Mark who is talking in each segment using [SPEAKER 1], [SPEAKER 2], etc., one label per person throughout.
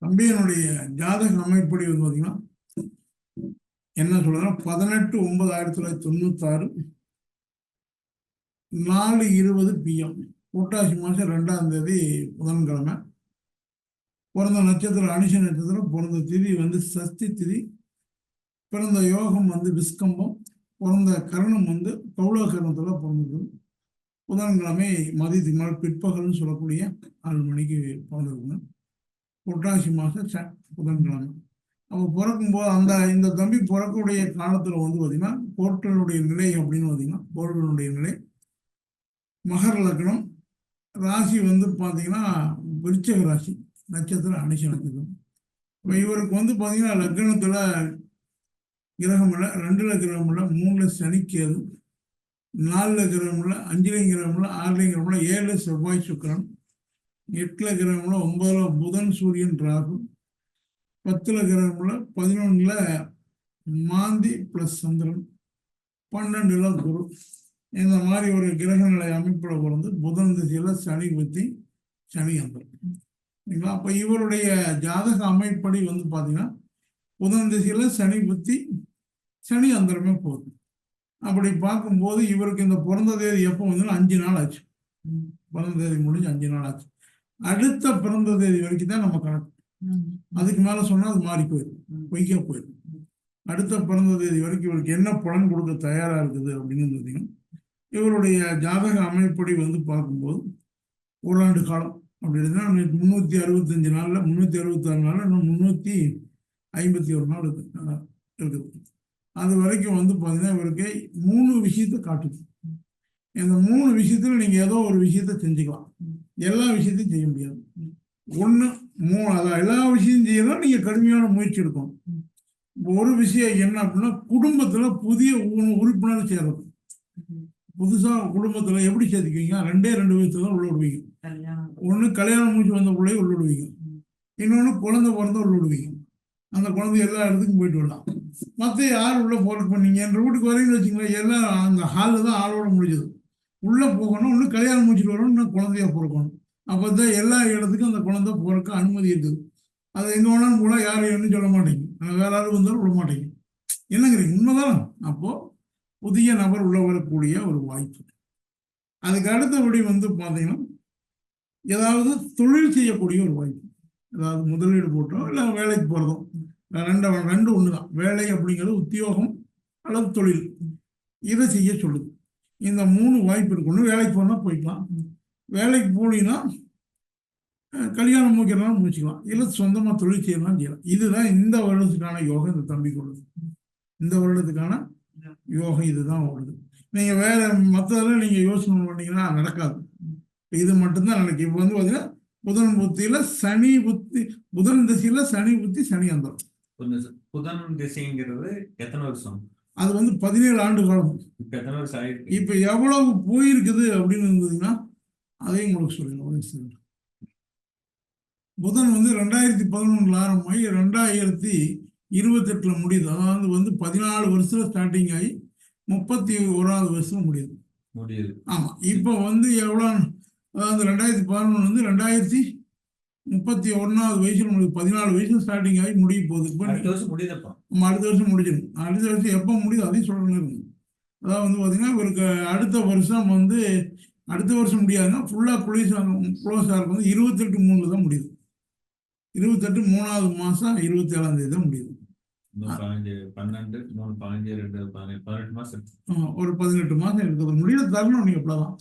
[SPEAKER 1] தம்பியனுடைய ஜாதக அமைப்படி வந்து பார்த்தீங்கன்னா என்ன சொல்றதுன்னா 18/9/1996 4:20 PM புரட்டாசி மாதம் 2ஆம் தேதி புதன்கிழமை. பிறந்த நட்சத்திரம் அனிஷ நட்சத்திரம், பிறந்த திதி வந்து சஷ்டி திதி, பிறந்த யோகம் வந்து விஸ்கம்பம், பிறந்த கரணம் வந்து கௌள கரணத்தில் பிறந்தது. புதன்கிழமை மதியத்துக்கு மேல் பிற்பகல்னு சொல்லக்கூடிய 4 மணிக்கு பிறந்திருக்குங்க. புரட்டாசி மாதம் புதன்கிழமை. அப்போ பிறக்கும்போது இந்த தம்பி பிறக்கக்கூடிய காலத்தில் வந்து பார்த்தீங்கன்னா கோள்களுடைய நிலை அப்படின்னு பார்த்தீங்கன்னா கோள்களுடைய நிலை மகர லக்னம், ராசி வந்து பார்த்தீங்கன்னா விருச்சிக ராசி, நட்சத்திரம் அனிஷ நட்சத்திரம். இப்போ இவருக்கு வந்து பார்த்தீங்கன்னா லக்னத்தில் கிரகம் இல்லை, 2ல் கிரகம் இல்லை, 3ல் சனிக்கேது, 4ல் கிரகம் இல்லை, 5லையும் கிரகம் இல்லை, 6லையும் கிரகம் இல்லை, 7 செவ்வாய் சுக்கிரன், 8ல் கிரகம் இல்லை, 9ல் புதன் சூரியன் ராகு, 10ல் கிரகம் இல்லை, 11ல் மாந்தி ப்ளஸ் சந்திரன், 12ல் குரு. இந்த மாதிரி ஒரு கிரக நிலை அமைப்பில் பிறந்து புதன் திசையில் சனி புத்தி சனி அந்தரம். சரிங்களா? அப்போ இவருடைய ஜாதக அமைப்படி வந்து பார்த்தீங்கன்னா புதன் திசையில் சனி புத்தி சனி அந்தரமே போகுது. அப்படி பார்க்கும்போது இவருக்கு இந்த பிறந்த தேதி எப்போ வந்து 5 நாள் ஆச்சு. பிறந்த தேதி முடிஞ்சு 5 நாள் ஆச்சு. அடுத்த பிறந்த தேதி வரைக்கும் தான் நம்ம கணக்கு. அதுக்கு மேலே சொன்னால் அது மாறி போயிடும், பொய்க்கா போயிடும். அடுத்த பிறந்த தேதி வரைக்கும் இவருக்கு என்ன பலன் கொடுக்க தயாராக இருக்குது அப்படின்னு பார்த்தீங்கன்னா இவருடைய ஜாதக அமைப்படி வந்து பார்க்கும்போது 1 ஆண்டு காலம் அப்படி இருக்குன்னா 365 நாளில் 366 நாளில் இன்னும் 351 நாள் இருக்குது. அது வரைக்கும் வந்து பார்த்தீங்கன்னா இவருக்கு 3 விஷயத்தை காட்டுது. இந்த 3 விஷயத்தில் நீங்கள் ஏதோ ஒரு விஷயத்த செஞ்சுக்கலாம், எல்லா விஷயத்தையும் செய்ய முடியாது. 1 3 அதான் எல்லா விஷயம் செய்யலாம், நீங்கள் கடுமையான முயற்சி எடுக்கணும். ஒரு விஷயம் என்ன அப்படின்னா குடும்பத்தில் புதிய உறுப்பினர் சேர்றது. புதுசாக குடும்பத்தில் எப்படி சேர்த்துக்குவீங்க? 2 விஷயத்தை தான் உள்ள விடுவீங்க. ஒன்று கல்யாணம் முடிச்சு வந்த பிள்ளைய உள்ள விடுவீங்க, இன்னொன்று குழந்தை பிறந்த உள்ள விடுவீங்க. அந்த குழந்தை எல்லா இடத்துக்கும் போயிட்டு வரலாம். மற்ற யார் உள்ளே போகிறது பண்ணீங்க என்ற வீட்டுக்கு வரீங்கன்னு வச்சுங்களேன், எல்லாம் அந்த ஹாலில் தான் ஆளோட முடிஞ்சது. உள்ளே போகணும், இன்னும் கல்யாணம் முடிச்சுட்டு வரணும், இன்னும் குழந்தையா பிறக்கணும். அப்போ தான் எல்லா இடத்துக்கும் அந்த குழந்தை போகிறக்கு அனுமதி இருக்குது. அது எங்கே வேணாலும் கூட யாரும் என்ன சொல்ல மாட்டேங்க, வேற யாரும் வந்தாலும் விட மாட்டேங்க. என்னங்கிறீங்க? உண்மைதான். அப்போது புதிய நபர் உள்ள வரக்கூடிய ஒரு வாய்ப்பு. அதுக்கு அடுத்தபடி வந்து பார்த்தீங்கன்னா ஏதாவது தொழில் செய்யக்கூடிய ஒரு வாய்ப்பு. அதாவது முதலீடு போட்டோம் இல்லை வேலைக்கு போகிறதோ, ரெண்டு ஒன்று தான். வேலை அப்படிங்கிறது உத்தியோகம் அல்லது தொழில், இதை செய்ய சொல்லுது. இந்த 3 வாய்ப்பு இருக்கணும். வேலைக்கு போனால் போய்க்கலாம், வேலைக்கு போனீங்கன்னா கல்யாணம் முடிக்கிறனாலும் முடிச்சுக்கலாம், இல்லை சொந்தமாக தொழில் செய்யலாம் செய்யலாம். இதுதான் இந்த வருடத்துக்கான யோகம் இந்த தம்பிக்கு உள்ளது. இந்த வருடத்துக்கான யோகம் இதுதான் வருது. நீங்கள் வேற மற்றதெல்லாம் நீங்கள் யோசனை பண்ணீங்கன்னா நடக்காது. இது மட்டும்தான் நடக்கும். இப்போ வந்து பார்த்தீங்கன்னா புதன் புத்தியில் சனி புத்தி, புதன் திசையில் சனி புத்தி சனி அந்தரம்.
[SPEAKER 2] புதன் திசைங்கிறது எத்தனை வருஷம்? அது
[SPEAKER 1] வந்து 17 ஆண்டு காலம்.
[SPEAKER 2] இப்போ எத்தனை வருஷம் ஆயிருக்கு?
[SPEAKER 1] இப்போ எவ்வளவு போயிருக்குது அப்படின்னு இருந்ததுன்னா அதையும் உங்களுக்கு சொல்லுங்க. புதன் வந்து 2011 ஆரம்பமாகி 2028 முடியுது. அதாவது வந்து 14 வருஷத்துல ஸ்டார்டிங் ஆகி 31வது வருஷம் முடியுது. ஆமா. இப்போ வந்து எவ்வளோ, அதாவது 2011 வந்து 2031வது வயசுல முடியுது. 14 வயசுல ஸ்டார்டிங் ஆகி முடிய போகுது.
[SPEAKER 2] அடுத்த வருஷம் முடியுதுப்பா.
[SPEAKER 1] அடுத்த வருஷம் முடிஞ்சிடும். அடுத்த வருஷம் எப்போ முடியுது அதையும் சொல்லணும் இருக்கு. அதாவது வந்து பார்த்தீங்கன்னா இவருக்கு அடுத்த வருஷம் வந்து அடுத்த வருஷம் முடியாதுன்னா ஃபுல்லாக க்ளோஸாக இருக்கும். வந்து 28/3 தான் முடியுது. 28 3வது மாதம் 27ஆம் தேதி தான் முடியுது. ஒரு 18 மாதம் இருக்குது. முடியல தரணும். நீங்க எப்படிதான்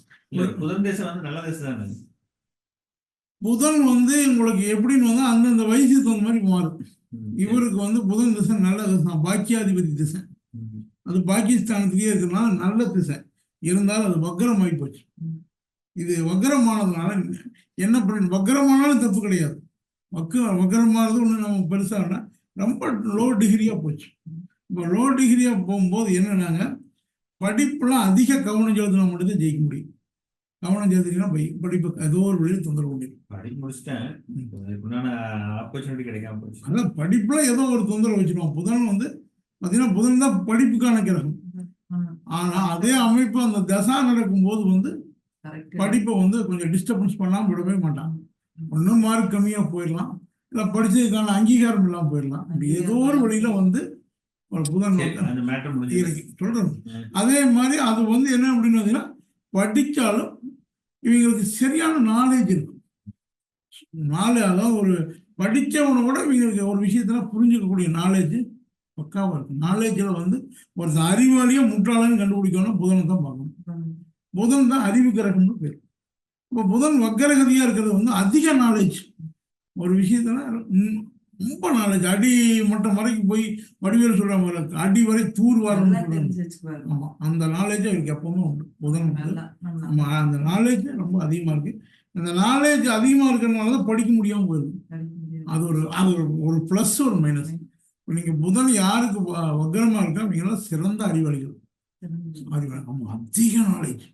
[SPEAKER 2] புதன் தேசம் வந்து நல்ல தேசம் தானே.
[SPEAKER 1] புதன் வந்து உங்களுக்கு எப்படின்னு வந்து அந்தந்த வயசுக்கு தகுந்த மாதிரி மாறும். இவருக்கு வந்து புதன் திசை நல்ல திசை, பாக்கியாதிபதி திசை. அது பாகிஸ்தானத்துக்கே இருக்கிறதுனால நல்ல திசை இருந்தாலும் அது வக்கரம் ஆகி போச்சு. இது வக்கரமானதுனால என்ன பண்ண, வக்கரமானாலும் தப்பு கிடையாது. வக்கரமானது ஒன்று நம்ம பெருசாக ரொம்ப லோ டிகிரியாக போச்சு. இப்போ லோ டிகிரியாக போகும்போது என்னன்னாங்க, படிப்புலாம் அதிக கவனம் செலுத்தினா மட்டும்தான் ஜெயிக்க முடியும். கவனம் செலுத்தினா படிப்பு ஏதோ ஒரு வழியில் தொந்தரவு முடியும்.
[SPEAKER 2] படிப்பு முடிச்சுட்டேன், ஆப்பர்ச்சுனிட்டி கிடைக்காம போச்சு.
[SPEAKER 1] அதான் படிப்புல ஏதோ ஒரு தொந்தரவு வச்சுருவோம். புதன் வந்து பார்த்தீங்கன்னா புதன் தான் படிப்புக்கான கிரகம். ஆனால் அதே அமைப்பு அந்த தசா நடக்கும்போது வந்து படிப்பை வந்து கொஞ்சம் டிஸ்டர்பன்ஸ் பண்ணாமல் விடவே மாட்டாங்க. ஒன்றும் மார்க் கம்மியாக போயிடலாம், இல்லை படிச்சதுக்கான அங்கீகாரம் இல்லாமல் போயிடலாம். அப்படி ஏதோ ஒரு வழியில வந்து ஒரு புதன்
[SPEAKER 2] சரி,
[SPEAKER 1] வந்து
[SPEAKER 2] அந்த மேட்டர் முடிஞ்சு.
[SPEAKER 1] இருக்கு சொல்றது. அதே மாதிரி அது வந்து என்ன அப்படின்னு பார்த்தீங்கன்னா, படிச்சாலும் இவங்களுக்கு சரியான நாலேஜ் இருக்கும். அதாவது ஒரு படிச்சவனை விட இவங்களுக்கு ஒரு விஷயத்துல புரிஞ்சுக்கக்கூடிய நாலேஜ் பக்காவா இருக்கும். நாலேஜ்ல வந்து ஒரு அறிவாளியா முற்றாளன்னு கண்டுபிடிக்கணும் புதனை தான் பார்க்கணும். புதன் தான் அறிவு கிரகம்னு பேர். இப்போ புதன் வக்கரகதியா இருக்கிறது வந்து அதிக நாலேஜ். ஒரு விஷயத்துல ரொம்ப நாலேஜ், அடி மட்டம் வரைக்கும் போய் வடிவேல் சொல்ற மாதிரி அடி வரை தூர் வாரம்னு சொல்றாங்க. ஆமா, அந்த நாலேஜ் அவருக்கு எப்பவுமே உண்டு புதன் வந்து. ஆமா, அந்த நாலேஜ் ரொம்ப அதிகமா இருக்கு. அந்த நாலேஜ் அதிகமா இருக்கிறதுனால தான் படிக்க முடியாம போயிருக்கு. அது ஒரு பிளஸ் ஒரு மைனஸ். நீங்க புதன் யாருக்கு வக்கரமா இருக்கா அவங்களாம் சிறந்த அறிவாளிகள். ஆமா, அதிக நாலேஜ்.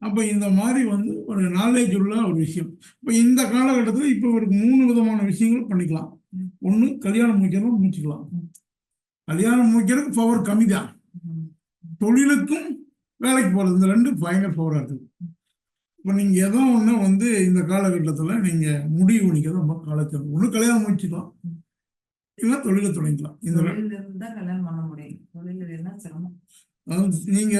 [SPEAKER 1] அப்ப இந்த மாதிரி வந்து ஒரு நாலேஜ் உள்ள ஒரு விஷயம். இப்ப இந்த காலகட்டத்தில் இப்ப ஒரு 3 விதமான விஷயங்கள் பண்ணிக்கலாம். ஒண்ணு கல்யாணம் முடிக்கிறதும் முடிச்சுக்கலாம். கல்யாணம் முடிக்கிறதுக்கு பவர் கம்மி தான். தொழிலுக்கும் வேலைக்கு போறது இந்த ரெண்டு பயங்கர பவரா இருக்கு. இப்ப நீங்க ஏதோ ஒண்ணு வந்து இந்த காலகட்டத்துல நீங்க முடிவு பண்ணிக்கிறது ரொம்ப காலத்தில் ஒண்ணு கல்யாணம் முடிச்சுக்கலாம், இல்ல தொழிலை தொடங்கிக்கலாம். இந்த
[SPEAKER 3] கல்யாணம் பண்ண முடியும். தொழில் என்ன சிரமம்.
[SPEAKER 1] நீங்க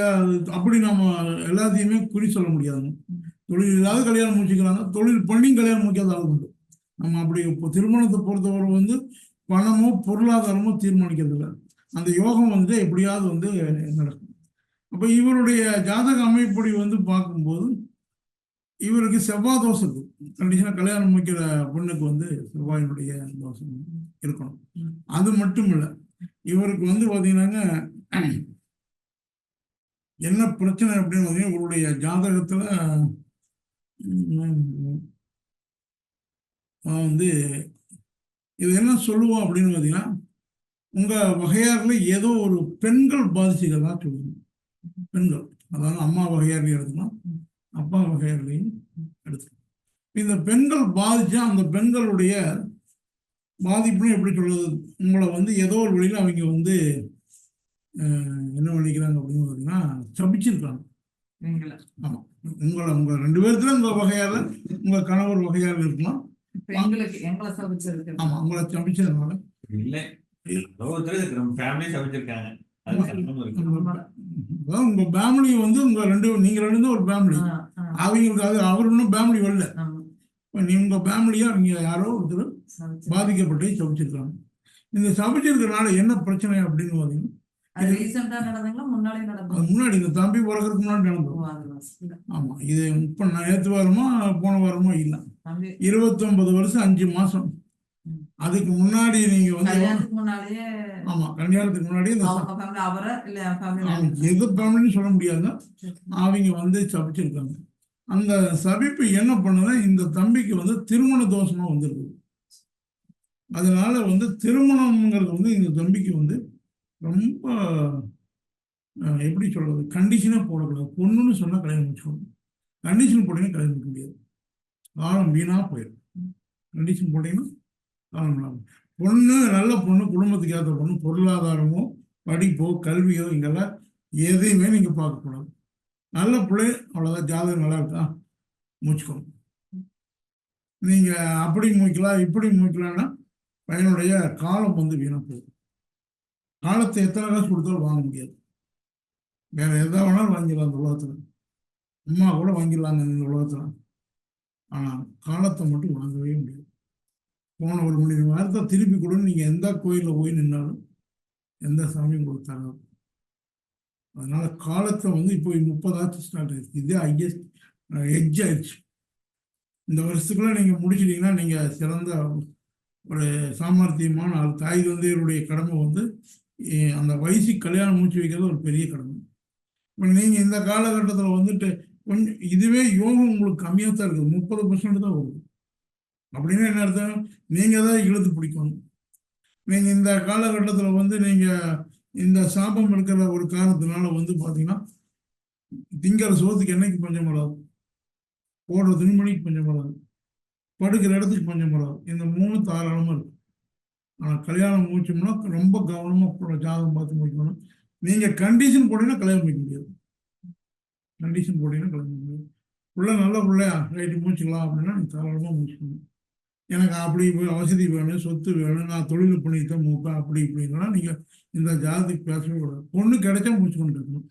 [SPEAKER 1] அப்படி நாம எல்லாத்தையுமே குறி சொல்ல முடியாதுங்க. தொழில் இல்லாத கல்யாணம் முடிச்சுக்கிறாங்க, தொழில் பண்ணி கல்யாணம் முடிக்காத ஆள் உண்டு. நம்ம அப்படி இப்போ திருமணத்தை பொறுத்தவரை வந்து பணமோ பொருளாதாரமோ தீர்மானிக்கிறது இல்லை. அந்த யோகம் வந்து எப்படியாவது வந்து நடக்கும். அப்ப இவருடைய ஜாதக அமைப்படி வந்து பார்க்கும்போது இவருக்கு செவ்வாய் தோஷம் இருக்கு. கண்டிஷனா கல்யாணம் முடிக்கிற பொண்ணுக்கு வந்து செவ்வாயினுடைய தோஷம் இருக்கணும். அது மட்டும் இல்லை, இவருக்கு வந்து பாத்தீங்கன்னா என்ன பிரச்சனை அப்படின்னு பார்த்தீங்கன்னா, இவருடைய ஜாதகத்துல வந்து இது என்ன சொல்லுவோம் அப்படின்னு பார்த்தீங்கன்னா, உங்க வகையாறுல ஏதோ ஒரு பெண்கள் பாதிச்சுக்கிறதா சொல்லுவோம். பெண்கள், அதாவது அம்மா வகையாறுலையும் எடுத்துக்கலாம், அப்பா வகையாறுலையும் எடுத்துக்கலாம். இந்த பெண்கள் பாதிச்சா அந்த பெண்களுடைய பாதிப்புன்னு எப்படி சொல்றது, உங்களை வந்து ஏதோ ஒரு வழியில் அவங்க வந்து என்ன பண்ணிக்கிறாங்க அப்படின்னு பார்த்தீங்கன்னா சபிச்சிருக்காங்க. ஆமா, உங்க 2 பேர்த்துல உங்க வகையால உங்க கணவர் வகையால இருக்கலாம். ஆமா, உங்களை சபிச்சதுனால உங்க ஃபேமிலி வந்து உங்க நீங்க 2 தான் ஒரு ஃபேமிலி. அவங்களுக்கு அது அவர் இன்னும் ஃபேமிலி வரல. உங்க ஃபேமிலியா அவங்க யாரோ ஒருத்தர் பாதிக்கப்பட்டு சபிச்சிருக்காங்க. இந்த சபிச்சிருக்கிறதுனால என்ன பிரச்சனை அப்படின்னு பார்த்தீங்கன்னா, முன்னாடி இந்த தம்பி பிறக்கிறதுக்கு முன்னாடி நடந்தது. ஆமா, இது இப்ப நேற்று வாரமோ போன வாரமோ இல்ல, 29 வருஷம் 5 மாசம். அதுக்கு முன்னாடி நீங்க வந்து ஆமா கல்யாணத்துக்கு முன்னாடி எது ஃபேமிலின்னு சொல்ல முடியாது, அவங்க வந்து சபிச்சிருக்காங்க. அந்த சபிப்பு என்ன பண்ணுது, இந்த தம்பிக்கு வந்து திருமண தோஷமா வந்திருக்கு. அதனால வந்து திருமணம்ங்கிறது வந்து இந்த தம்பிக்கு வந்து ரொம்ப எப்படி சொல்றது, கண்டிஷனா போடக்கூடாது. பொண்ணுன்னு சொன்னா கல்யாணம் முடிச்சுக்கணும். கண்டிஷன் போட்டீங்கன்னா கல்யாணம் முடிக்க முடியாது, காலம் வீணா போயிடும். கண்டிஷன் போட்டீங்கன்னா காலம் வீணாகும். பொண்ணு நல்ல பொண்ணு, குடும்பத்துக்கு ஏற்ற பொண்ணு, பொருளாதாரமோ படிப்போ கல்வியோ இங்கெல்லாம் எதையுமே நீங்க பார்க்கக்கூடாது. நல்ல பிள்ளை அவ்வளோதான், ஜாதகம் நல்லா இருக்கா முடிச்சுக்கணும். நீங்க அப்படி முடிக்கலாம் இப்படி முடிக்கலாம்னா பையனுடைய காலம் வந்து வீணா போகும். காலத்தை எத்தனை காசு கொடுத்தாலும் வாங்க முடியாது. வேற எதா வேணாலும் வாங்கிடலாம் இந்த உலகத்துல, அம்மா கூட வாங்கிடலாங்க இந்த உலகத்துல. ஆனா காலத்தை மட்டும் வாங்கவே முடியாது. போன 1 மணி நேரத்தை திருப்பி கூட நீங்க எந்த கோயிலில் போய் நின்னாலும் எந்த சாமியும் கொடுத்தாங்க. அதனால காலத்தை வந்து இப்போ 30 ஸ்டார்ட் ஆயிடுச்சு. இதே ஹையஸ்ட் எட்ஜ் ஆயிடுச்சு. இந்த வருஷத்துக்குள்ள நீங்க முடிச்சிட்டீங்கன்னா நீங்க சிறந்த ஒரு சாமர்த்தியமான ஆள். தாய் தந்தையருடைய கடமை வந்து அந்த வயசுக்கு கல்யாணம் முடிச்சு வைக்கிறது ஒரு பெரிய கடமை. இப்போ நீங்க இந்த காலகட்டத்தில் வந்துட்டு கொஞ்சம் இதுவே யோகம் உங்களுக்கு கம்மியாக தான் இருக்குது, 30% தான் வருது. அப்படின்னு என்ன அர்த்தம், நீங்க தான் இழுத்து பிடிக்கணும். நீங்க இந்த காலகட்டத்தில் வந்து நீங்க இந்த சாபம் இருக்கிற ஒரு காரணத்தினால வந்து பார்த்தீங்கன்னா திங்கிற சோத்துக்கு என்னைக்கு பஞ்சம் வராது, போடுற துணிமணிக்கு பஞ்சம் வராது, படுக்கிற இடத்துக்கு பஞ்சம் வராது. இந்த 3 தாராளமாக இருக்கும். ஆனால் கல்யாணம் முடிச்சோம்னா ரொம்ப கவனமாக ஜாதகம் பார்த்து முடிக்கணும். நீங்கள் கண்டிஷன் போட்டீங்கன்னா கல்யாணம் முடிக்க முடியாது. கண்டிஷன் போட்டீங்கன்னா கல்யாணம் முடிக்க முடியாது. பிள்ளை நல்ல பிள்ளையா ரைட்டு முடிச்சுக்கலாம் அப்படின்னா நீங்கள் தாராளமாக முடிச்சுக்கணும். எனக்கு அப்படி வசதி வேணும், சொத்து வேணும், நான் தொழில் பண்ணித்தான் மூப்பேன் அப்படி இப்படின்னா நீங்க இந்த ஜாதத்துக்கு பேசவே கூடாது. பொண்ணு கிடைச்சா முடிச்சு கொண்டு இருக்கணும்.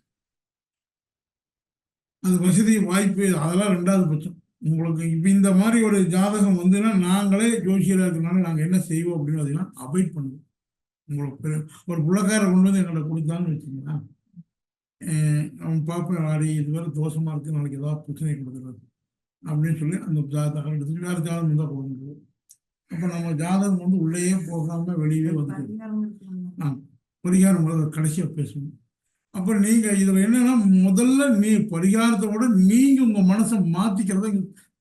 [SPEAKER 1] அந்த வசதி வாய்ப்பு அதெல்லாம் ரெண்டாவது பட்சம். உங்களுக்கு இப்போ இந்த மாதிரி ஒரு ஜாதகம் வந்துன்னா நாங்களே ஜோசியராக இருக்கிறனால நாங்கள் என்ன செய்வோம் அப்படின்னு பார்த்தீங்கன்னா அவாய்ட் பண்ணுவோம். உங்களுக்கு ஒரு புள்ளக்காரை கொண்டு வந்து எங்கள்கிட்ட கொடுத்தான்னு வச்சுக்கோங்களேன், அவன் பார்ப்பேன் ஆடி இது வேறு தோஷமாக இருக்குது, நாளைக்கு ஏதாவது பிரச்சனை கொடுக்குறது அப்படின்னு சொல்லி அந்த ஜாதகம் எடுத்துட்டு வேறு ஜாதகம் தான் போக முடியும். அப்போ நம்ம ஜாதகம் வந்து உள்ளேயே போகாம வெளியே வந்து பரிகாரம் கடைசியாக பேசணும். அப்போ நீங்கள் இதில் என்னன்னா முதல்ல பரிகாரத்தை விட நீங்கள் உங்கள் மனசை மாற்றிக்கிறத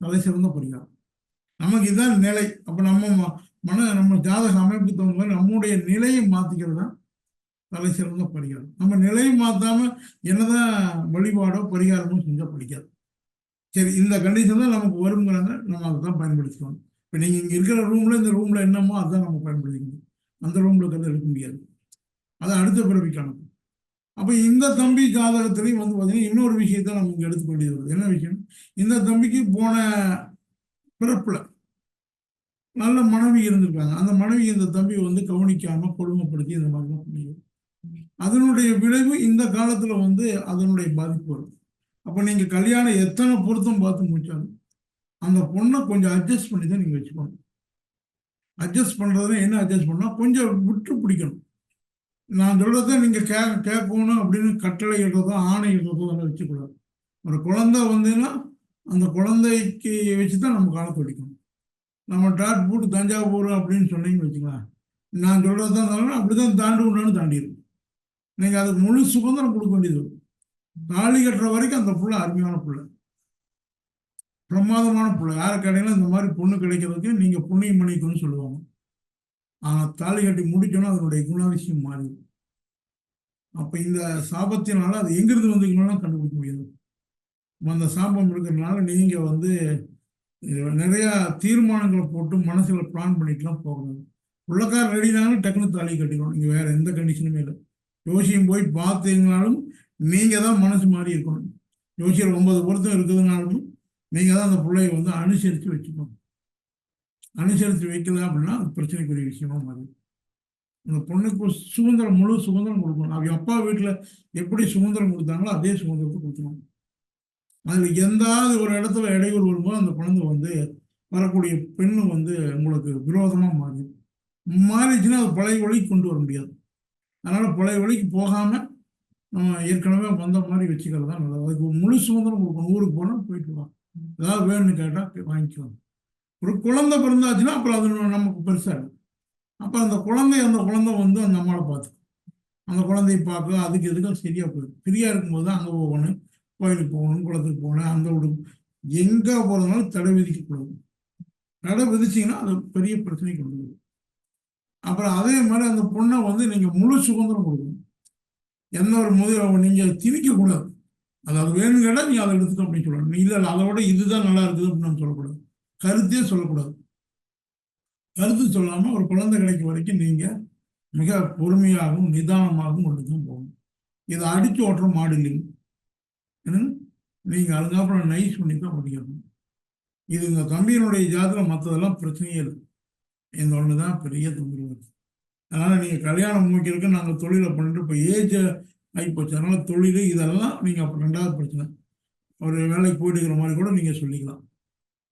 [SPEAKER 1] தலை சிறந்த பரிகாரம். நமக்கு இதுதான் நிலை. அப்போ நம்ம ஜாதக அமைப்புக்கு தகுந்த மாதிரி நம்முடைய நிலையை மாற்றிக்கிறது தான் தலை சிறந்த பரிகாரம். நம்ம நிலையை மாற்றாமல் என்னதான் வழிபாடோ பரிகாரமோ செஞ்சால் பிடிக்காது. சரி, இந்த கண்டிஷன் தான் நமக்கு வருங்கிறாங்க, நம்ம அதை தான் பயன்படுத்திக்கணும். இப்போ நீங்கள் இங்கே இருக்கிற ரூமில் இந்த ரூமில் என்னமோ அதுதான் நம்ம பயன்படுத்திக்கணும். அந்த ரூமில் இருக்கிறத எடுக்க முடியாது, அதை அடுத்த பிறவிக்கான. அப்போ இந்த தம்பி ஜாதகத்திலையும் வந்து பார்த்தீங்கன்னா இன்னொரு விஷயத்த நம்ம இங்கே எடுத்துக்க வேண்டியது வருது. என்ன விஷயம்? இந்த தம்பிக்கு போன பிறப்பில் நல்ல மனைவி இருந்திருக்காங்க. அந்த மனைவி இந்த தம்பி வந்து கவனிக்காமல் கொடுமைப்படுத்தி இந்த மாதிரிலாம் பண்ணிடும். அதனுடைய விளைவு இந்த காலத்தில் வந்து அதனுடைய பாதிப்பு வரும். அப்போ நீங்கள் கல்யாணம் எத்தனை பொருத்தம் பார்த்து முடிச்சாலும் அந்த பொண்ணை கொஞ்சம் அட்ஜஸ்ட் பண்ணி தான் நீங்கள் வச்சுக்கணும். அட்ஜஸ்ட் பண்ணுறதுனா என்ன அட்ஜஸ்ட் பண்ணால் கொஞ்சம் விட்டு பிடிக்கணும். நான் சொல்கிறத நீங்கள் கேட்கணும் அப்படின்னு கட்டளை இடுறதோ ஆணை இடுறதோ அதெல்லாம் வச்சுக்கூடாது. ஒரு குழந்தை வந்துன்னா அந்த குழந்தைக்கு வச்சு தான் நம்ம காலத்தை வடிக்கணும். நம்ம டாட் போட்டு தஞ்சாவூர் அப்படின்னு சொன்னீங்கன்னு வச்சுக்கலாம், நான் சொல்கிறது தான் இருந்தாலும் அப்படி தான் தாண்டி விடணும்னு தாண்டிடும். நீங்கள் அதுக்கு முழு சுதந்திரம் கொடுக்க வேண்டியது. தாலி கட்டுற வரைக்கும் அந்த பிள்ளை அருமையான பிள்ளை, பிரமாதமான பிள்ளை. யாரை கேட்டீங்கன்னா இந்த மாதிரி பொண்ணு கிடைக்கிறதுக்கு நீங்கள் புண்ணியம் பண்ணிக்கணும்னு சொல்லுவாங்க. ஆனால் தாலி கட்டி முடிச்சோன்னா அதனுடைய குணாதிசயம் மாறிடும். அப்போ இந்த சாபத்தினால அது எங்கிருந்து வந்துக்கணும்னா கண்டுபிடிக்க முடியாது. அந்த சாபம் இருக்கிறதுனால நீங்கள் வந்து நிறையா தீர்மானங்களை போட்டு மனசில் பிளான் பண்ணிட்டுலாம் போகணும். உள்ளக்கார ரெடினாலும் டக்குனு தாலி கட்டிக்கணும். நீங்கள் வேறு எந்த கண்டிஷனுமே இல்லை. ஜோசியம் போய் பார்த்தீங்கனாலும் நீங்கள் தான் மனசு மாறி இருக்கணும். ஜோசியர் 9 பொருத்தம் இருக்குதுனாலும் நீங்கள் தான் அந்த பிள்ளையை வந்து அனுசரித்து வச்சுக்கணும். அனுசரித்து வைக்கல அப்படின்னா அது பிரச்சனைக்குரிய விஷயமா மாறி. அந்த பொண்ணுக்கு சுதந்திரம், முழு சுதந்திரம் கொடுக்கணும். அவங்க அப்பா வீட்டில் எப்படி சுதந்திரம் கொடுத்தாங்களோ அதே சுதந்திரத்தை கொடுக்கணும். அதில் எந்தாவது ஒரு இடத்துல இடையூறு வரும்போது அந்த குழந்தை வந்து வரக்கூடிய பெண்ணு வந்து உங்களுக்கு விரோதமாக மாறிச்சுன்னா அது பழைய வழிக்கு கொண்டு வர முடியாது. அதனால் பழைய வழிக்கு போகாமல் நம்ம ஏற்கனவே வந்த மாதிரி வச்சுக்கிறது தான் நல்லது. அதுக்கு முழு சுதந்திரம் கொடுக்கணும். ஊருக்கு போனால் போயிட்டு வரலாம், ஏதாவது வேணும்னு கேட்டால் வாங்கிக்கலாம். ஒரு குழந்தை பிறந்தாச்சுன்னா அப்புறம் அது நமக்கு பெருசாக. அப்போ அந்த குழந்தை வந்து அந்த அம்மாவை பார்த்து அந்த குழந்தைய பார்க்க அதுக்கு எதுக்கும் சரியாக போயிடும். ஃப்ரீயாக இருக்கும்போது தான் அங்கே போகணும், கோயிலுக்கு போகணும், குளத்துக்கு போகணும், அந்த விடு எங்கே போகிறதுனாலும் தடை விதிக்கக்கூடாது. தடை விதிச்சிங்கன்னா அது பெரிய பிரச்சனை கொண்டு வரும். அப்புறம் அதே மாதிரி அந்த பொண்ணை வந்து நீங்கள் முழு சுதந்திரம் கொடுக்கணும். எந்த ஒரு முதல் நீங்கள் திணிக்கக்கூடாது. அதாவது வேணும்னு கேட்டால் நீங்கள் அதை எடுத்துக்கோ அப்படின்னு சொல்லணும். இல்லை அதை விட இதுதான் நல்லா இருக்குது அப்படின்னு நம்ம சொல்லக்கூடாது. கருத்தே சொல்லக்கூடாது. கருத்து சொல்லாமல் ஒரு குழந்தை கிடைக்கும் வரைக்கும் நீங்கள் மிக பொறுமையாகவும் நிதானமாகவும் கொண்டு தான் போகணும். இதை அடித்து ஓட்டுற மாடு இல்லைங்க. ஏன்னா நீங்கள் அதுக்கப்புறம் நைஸ் பண்ணி தான் முடிக்கணும். இது இந்த தம்பியினுடைய ஜாதகம், மற்றதெல்லாம் பிரச்சனையே இல்லை. இந்த ஒன்று தான் பெரிய தொந்தரவு. அதனால் நீங்கள் கல்யாணம் முடிக்கிறதுக்கு நாங்கள் தொழிலை பண்ணிட்டு இப்போ ஏஜ் ஆகி போச்சு. அதனால் தொழில் இதெல்லாம் நீங்கள் அப்போ 2வது பிரச்சனை. ஒரு வேலைக்கு போயிட்டு இருக்கிற மாதிரி கூட நீங்கள் சொல்லிக்கலாம்.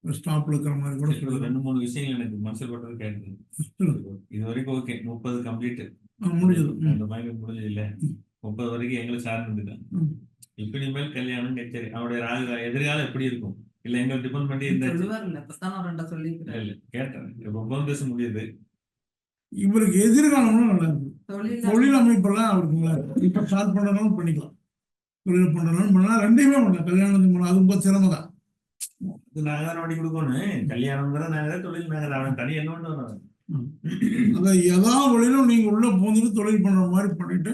[SPEAKER 1] ஸ்டாப்ல இருக்கிற மாதிரி கூட சொல்லலாம்.
[SPEAKER 2] 2-3 விஷயங்கள் எனக்கு மனசில் பட்டது கேட்குது. இது வரைக்கும் ஓகே, 30 கம்ப்ளீட்
[SPEAKER 1] முடிஞ்சது.
[SPEAKER 2] அந்த மாதிரி முடிஞ்சது இல்லை. 30 வரைக்கும் எங்களை சார்ந்துட்டாங்க. இப்ப இனிமேல் கல்யாணம் கச்சேரி அவருடைய எதிர்காலம் எப்படி இருக்கும் இல்ல எங்களை டிபெண்ட் பண்ணி கேட்டேன். ரொம்ப பேச முடியுது.
[SPEAKER 1] இவருக்கு எதிர்காலம்லாம் நல்லா இருக்கு. தொழில் அமைப்பெல்லாம் அவருக்கு நல்லா இருக்கு. இப்ப ஸ்டார்ட் பண்ணணும் பண்ணிக்கலாம், தொழில் பண்ணணும் பண்ணலாம், ரெண்டையுமே பண்ணலாம். கல்யாணத்துக்கு பண்ணலாம், அது ரொம்ப சிரமம் தான்.
[SPEAKER 2] நாங்க தான் வண்டி கொடுக்கணும். கல்யாணம் நாங்க தொழில் நாங்க அவன் தனி என்ன வரும்.
[SPEAKER 1] அதை ஏதாவது வழியிலும் நீங்க உள்ள போந்துட்டு தொழில் பண்ற மாதிரி பண்ணிட்டு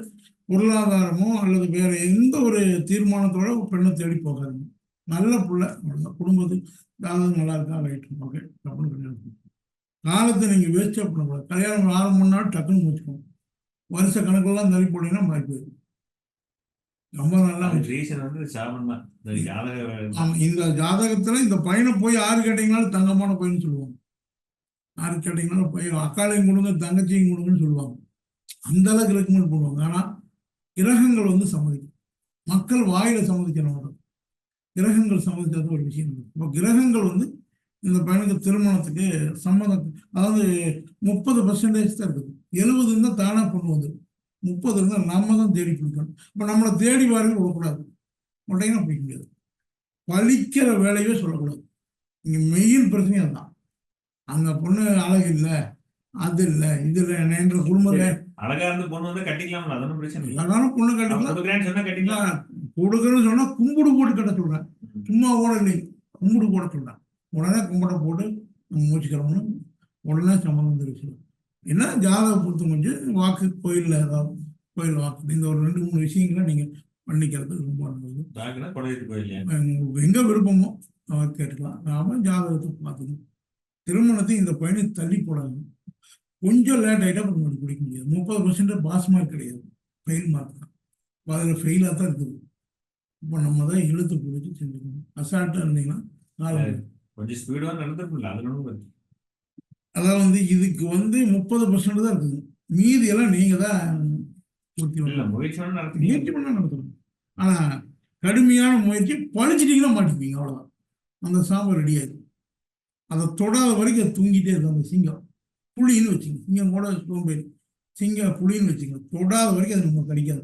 [SPEAKER 1] பொருளாதாரமோ அல்லது வேற எந்த ஒரு தீர்மானத்தோட பெண்ணை தேடி போகாதுங்க. நல்ல பிள்ளை, குடும்பத்துக்கு ஜாதகம் நல்லா இருக்கா, ரைட், ஓகே, டக்குனு கல்யாணம். காலத்தை நீங்க வேஸ்டே பண்ணக்கூடாது. கல்யாணம் ஆரம்பம்னா டக்குன்னு முடிச்சுக்கணும். வருஷ கணக்கெல்லாம் தள்ளி போனீங்கன்னா மாறி போயிடும். ரொம்ப நல்லா இந்த ஜாதகத்துல இந்த பையனை போய் யாரு கேட்டீங்கன்னாலும் தங்கமான பையன் சொல்லுவாங்க. யாரு கேட்டீங்கன்னா போய் அக்காளையும் கொடுங்க தங்கச்சியும் கொடுங்கன்னு சொல்லுவாங்க. அந்த அளவுக்கு ரெக்கமெண்ட் பண்ணுவாங்க. ஆனால் கிரகங்கள் வந்து சம்மதிக்கும். மக்கள் வாயில சம்மதிக்கணும். கிரகங்கள் சம்மதிக்காத ஒரு விஷயம் இருக்கு. இப்போ கிரகங்கள் வந்து இந்த பையனுக்கு திருமணத்துக்கு சம்மதம், அதாவது 30% தான் இருக்குது. 70 இருந்தால் தானாக பொண்ணு வந்துடும். 30 இருந்தால் நம்ம தான் தேடி பிடிக்கணும். இப்போ நம்மளை தேடி வாரிகள் விடக்கூடாது, உடனே பிடிக்க முடியாது. பழிக்கிற வேலையே சொல்லக்கூடாது. இங்கே மெயின் பிரச்சனையும் அதுதான். அந்த பொண்ணு அழகு இல்லை, அது இல்லை, இது இல்லை என்ற குடும்பத்தை
[SPEAKER 2] அழகா இருந்து பொண்ணு வந்து கட்டிக்கலாம்ல, அது ஒன்றும் பிரச்சனை இல்லை.
[SPEAKER 1] அழகான பொண்ணு கட்டிக்கலாம்.
[SPEAKER 2] கொடுக்குறேன்னு சொன்னா கட்டிக்கலாம்.
[SPEAKER 1] கொடுக்குறேன்னு சொன்னா கும்பிடு போட்டு கட்ட சொல்றேன். சும்மா கூட இல்லை, கும்பிடு போட சொல்றேன். உடனே கும்பிட போட்டு நம்ம மூச்சுக்கிறோம்னு உடனே சம்மந்தம் தெரிவிச்சிடும். என்ன ஜாதக பொறுத்து கொஞ்சம் வாக்கு கோயிலில் ஏதாவது கோயில் வாக்கு, இந்த ஒரு 2-3 விஷயங்களை நீங்கள் பண்ணிக்கிறது ரொம்ப நல்லது. உங்களுக்கு எங்கே விருப்பமோ அவர் கேட்டுக்கலாம். நாம ஜாதகத்தை பார்த்துக்கணும். திருமணத்தை இந்த பையனை தள்ளி போடாது. கொஞ்சம் லேட் ஆகிட்டா அப்புறம் பிடிக்க முடியாது. 30% பாஸ் மார்க் கிடையாது, ஃபெயில் மார்க் தான். அதில் ஃபெயிலாக தான் இருக்குது. இப்போ நம்ம தான் இழுத்து பிடிச்சி செஞ்சுக்கணும். அசால்ட்டாக இருந்தீங்கன்னா
[SPEAKER 2] கொஞ்சம் ஸ்பீடாக நடந்துருக்குல்ல, அது ஒன்றும்.
[SPEAKER 1] அதான் வந்து இதுக்கு வந்து 30% தான் இருக்குது. மீதி எல்லாம் நீங்க தான் முயற்சி பண்ண நடத்தணும். ஆனா கடுமையான முயற்சி பழிச்சிட்டீங்கன்னா மாட்டிப்பீங்க, அவ்வளவுதான். அந்த சாம்பல் ரெடி ஆயிடும். அதை தொடாத வரைக்கும் அது தூங்கிட்டே இருக்கும். அந்த சிங்கம் புளின்னு வச்சுங்க, சிங்கம் கூட சோம்பேறி, சிங்கம் புளின்னு வச்சுங்க, தொடாத வரைக்கும் அது நம்ம கிடைக்காது.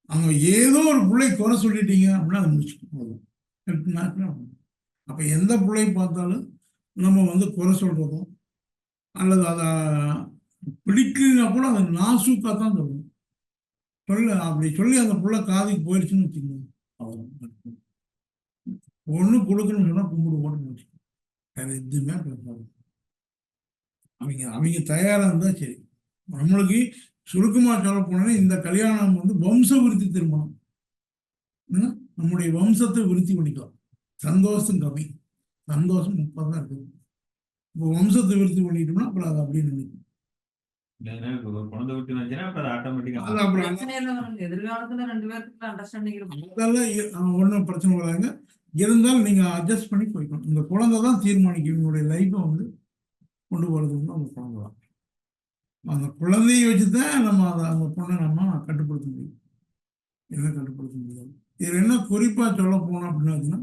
[SPEAKER 1] அவங்க ஏதோ ஒரு பிள்ளை குறை சொல்லிட்டீங்க அப்படின்னா அதை முடிச்சுக்கணும். அப்ப எந்த பிள்ளை பார்த்தாலும் நம்ம வந்து குறை சொல்றதும் அல்லது அதை பிடிக்கலன்னா கூட அதை நாசூக்கா தான் சொல்லணும். அப்படி சொல்லி அந்த புள்ள காதுக்கு போயிடுச்சுன்னு வச்சுக்கோங்க, ஒண்ணு கொடுக்கணும்னு சொன்னா கும்பிடு போட்டு வச்சுக்கணும். வேற எதுவுமே பேசாது. அவங்க தயாரா இருந்தா சரி. நம்மளுக்கு சுருக்கமா சொல்ல போனா இந்த கல்யாணம் வந்து வம்ச விருத்தி திருமணம். நம்முடைய வம்சத்தை விருத்தி பண்ணிக்கலாம். சந்தோஷம் கம்மி, சந்தோஷம் 30 தான் இருக்குது. இப்போ வம்சத்தை விருத்தி பண்ணிட்டோம்னா அப்புறம் அது அப்படியே நினைக்கும். ஒன்றும் பிரச்சனை வராங்க. இருந்தாலும் நீங்க அட்ஜஸ்ட் பண்ணி போய்க்கணும். இந்த குழந்தை தான் தீர்மானிக்கும் உங்களுடைய லைஃப்பை வந்து கொண்டு போறதுன்னு. அந்த குழந்தை தான், அந்த குழந்தையை வச்சுதான் நம்ம அந்த பொண்ணை நம்ம கட்டுப்படுத்த முடியும். என்ன கட்டுப்படுத்த முடியாது. இது என்ன குறிப்பா சொல்ல போனோம் அப்படின்னா,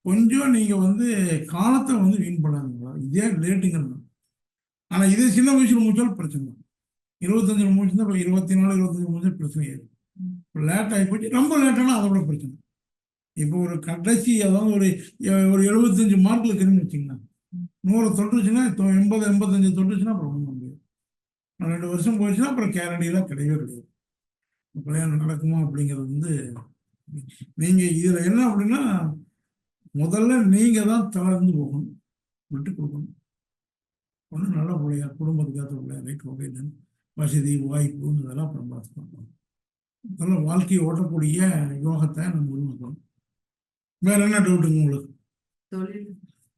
[SPEAKER 1] கொஞ்சம் நீங்க வந்து காலத்தை வந்து வீண் பண்ணாதீங்களா. இதே லேட்டுங்கிறது. ஆனா இதே சின்ன வயசுல முடிச்சாலும் பிரச்சனை தான். 25 முடிச்சுதான் இப்போ 24, 25 முடிச்சா பிரச்சனை ஆயிடும். இப்போ லேட் ஆகி போச்சு. ரொம்ப லேட்டானா அதை விட பிரச்சனை. இப்போ ஒரு கடைசி அதாவது ஒரு 75 மார்க்ல இருக்குன்னு வச்சுங்கன்னா, 100 தொட்டுச்சுன்னா 80, 85 தொட்டுச்சுன்னா அப்புறம் ஒன்றும் முடியாது. 2 வருஷம் போயிடுச்சுன்னா அப்புறம் கேரண்டியெல்லாம் கிடையவே கிடையாது. கல்யாணம் நடக்குமா அப்படிங்கிறது வந்து நீங்க இதுல என்ன அப்படின்னா, முதல்ல நீங்க தான் தளர்ந்து போகணும், விட்டு கொடுக்கணும். ஒன்றும் நல்ல பிள்ளையா, குடும்பத்துக்காக பிள்ளையா, ரைட் ஓகே, வசதி வாய்ப்பு இதெல்லாம் அப்புறம் பார்த்துக்கணும். அதெல்லாம் வாழ்க்கையை ஓட்டக்கூடிய யோகத்தை நம்ம உருவாக்கணும். வேற என்ன டவுட்டுங்க உங்களுக்கு?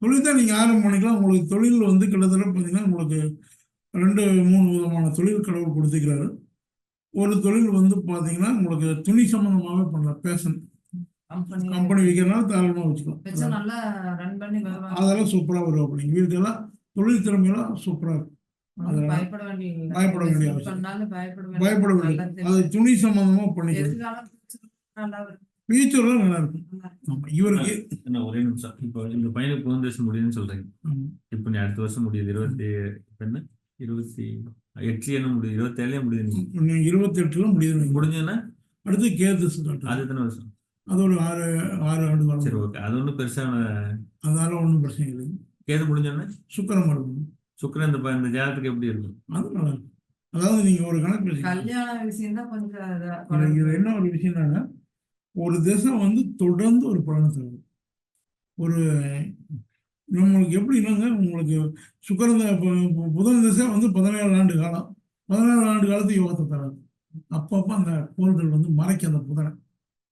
[SPEAKER 1] தொழில் தான் நீங்க ஆரம்பம் பண்ணிக்கலாம். உங்களுக்கு தொழில் வந்து கிட்டத்தட்ட பார்த்தீங்கன்னா உங்களுக்கு 2-3 விதமான தொழில் கடவுள் கொடுத்துக்கிறாரு. ஒரு தொழில் வந்து பார்த்தீங்கன்னா உங்களுக்கு துணி சம்பந்தமாகவே பண்ணலாம். பேஷன் கம்பெனி வைக்கிறனால தாராளமாக வச்சுக்கலாம். அதெல்லாம் சூப்பராக வரும். அப்படிங்க வீட்டுக்கெல்லாம் தொழில் திறமையெல்லாம் சூப்பராக இருக்கும். பயப்பட வேண்டிய அவசியம், பயப்பட வேண்டிய அது துணி சம்பந்தமா பண்ணிக்கலாம். ஃபியூச்சர்ல நல்லா இருக்கும். இவருக்கு
[SPEAKER 2] ஒரே நிமிஷம். இப்போ இந்த பையனுக்கு 3 வருஷம் முடியுதுன்னு சொல்றீங்க. இப்போ நீ அடுத்த வருஷம் முடியுது 28 முடியுது, 27 முடியுது,
[SPEAKER 1] 28 முடியுது.
[SPEAKER 2] முடிஞ்சதுன்னா
[SPEAKER 1] அடுத்து கேது
[SPEAKER 2] அது எத்தனை வருஷம்?
[SPEAKER 1] அது ஒரு 6 ஆண்டு காலம்.
[SPEAKER 2] சரி, ஓகே. அது ஒன்றும் பெருசான,
[SPEAKER 1] அதனால ஒன்றும் பிரச்சனை இல்லை.
[SPEAKER 2] கேது முடிஞ்சோன்னா
[SPEAKER 1] சுக்கிரன் இருக்கும்.
[SPEAKER 2] சுக்கிரன் இந்த ஜாதகத்துக்கு எப்படி இருக்கும்?
[SPEAKER 1] அது நல்லா இருக்கும். அதாவது நீங்க ஒரு கணக்கு
[SPEAKER 3] கல்யாண விஷயம் தான் கொஞ்சம்
[SPEAKER 1] என்ன ஒரு விஷயம்னா, ஒரு திசை வந்து தொடர்ந்து ஒரு பலனை தரும். ஒரு நம்மளுக்கு எப்படின்னாங்க, உங்களுக்கு சுக்கிரன் புதன் திசை வந்து 17 ஆண்டு காலம், 17 ஆண்டு காலத்து யோகத்தை தராது. அப்பப்போ அந்த கோள்கள் வந்து மறைக்க அந்த புதனை,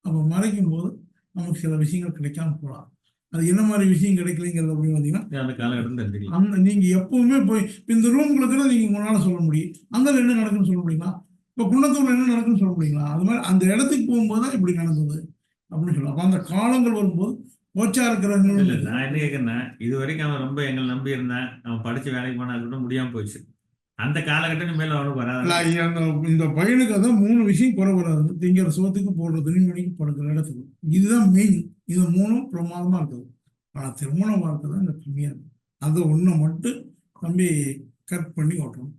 [SPEAKER 1] அப்போ மறைக்கும் போது நமக்கு சில விஷயங்கள் கிடைக்காம போகலாம். அது என்ன மாதிரி விஷயம் கிடைக்கலைங்கிறது அப்படின்னு பார்த்தீங்கன்னா, அந்த நீங்க எப்பவுமே போய் இந்த ரூம்களுக்குன்னா நீங்க உங்களால சொல்ல முடியும், அங்கே என்ன நடக்குன்னு சொல்ல முடியுங்களா? இப்போ குன்னத்தூர்ல என்ன நடக்குன்னு சொல்ல முடியுங்களா? அது மாதிரி அந்த இடத்துக்கு போகும்போது தான் இப்படி நடந்தது அப்படின்னு சொல்லலாம். அப்போ அந்த காலங்கள் வரும்போது கோச்சார
[SPEAKER 2] இல்ல
[SPEAKER 1] கிரகங்கள்
[SPEAKER 2] நான் என்ன கேட்கறேன்னா, இது வரைக்கும் அவன் ரொம்ப எங்களை நம்பி இருந்தான். அவன் படிச்சு வேலைக்கு போனா கூட முடியாம போச்சு. அந்த காலகட்டம் மேல அவனுக்கு வராது.
[SPEAKER 1] இந்த பையனுக்கு அதான் 3 விஷயம் குறை வராது. திங்கிற சோத்துக்கு போடுற துணிமணிக்கு படுக்கிற இடத்துக்கு. இதுதான் மெயின். இது 3ம் பிரமாதமா இருக்குது. ஆனா திருமண வாழ்க்கை தான் இந்த கம்மியா இருக்கு. அதை ஒண்ணை மட்டும் தம்பி கட் பண்ணி ஓட்டணும்.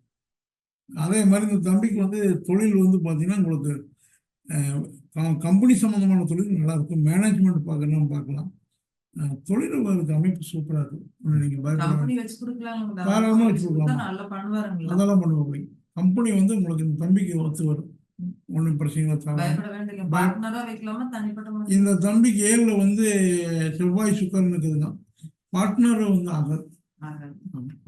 [SPEAKER 1] அதே மாதிரி இந்த தம்பிக்கு வந்து தொழில் வந்து பார்த்தீங்கன்னா உங்களுக்கு கம்பெனி சம்மந்தமான தொழில் நல்லா இருக்கும். மேனேஜ்மெண்ட் பார்க்கலாம். தொழில் உங்களுக்கு அமைப்பு சூப்பரா இருக்கும். நீங்க
[SPEAKER 3] கம்பெனி வச்சு கொடுக்கலாம்.
[SPEAKER 1] தாராளமா வச்சு கொடுக்கலாம்.
[SPEAKER 3] நல்லா பண்ணுவாருங்களா?
[SPEAKER 1] அதெல்லாம் பண்ணுவாங்க. கம்பெனி வந்து உங்களுக்கு இந்த தம்பிக்கு ஒத்து வரும். ஒன்றும் பிரச்சனை இல்லை.
[SPEAKER 3] பயப்பட வேண்டிய பார்ட்னரா வைக்கலாமா தனிப்பட்ட முறையில?
[SPEAKER 1] இந்த தம்பிக்கு 7ல வந்து செவ்வாய் சுக்கரன் இருக்குதுங்க. பார்ட்னர் வந்து ஆகாது.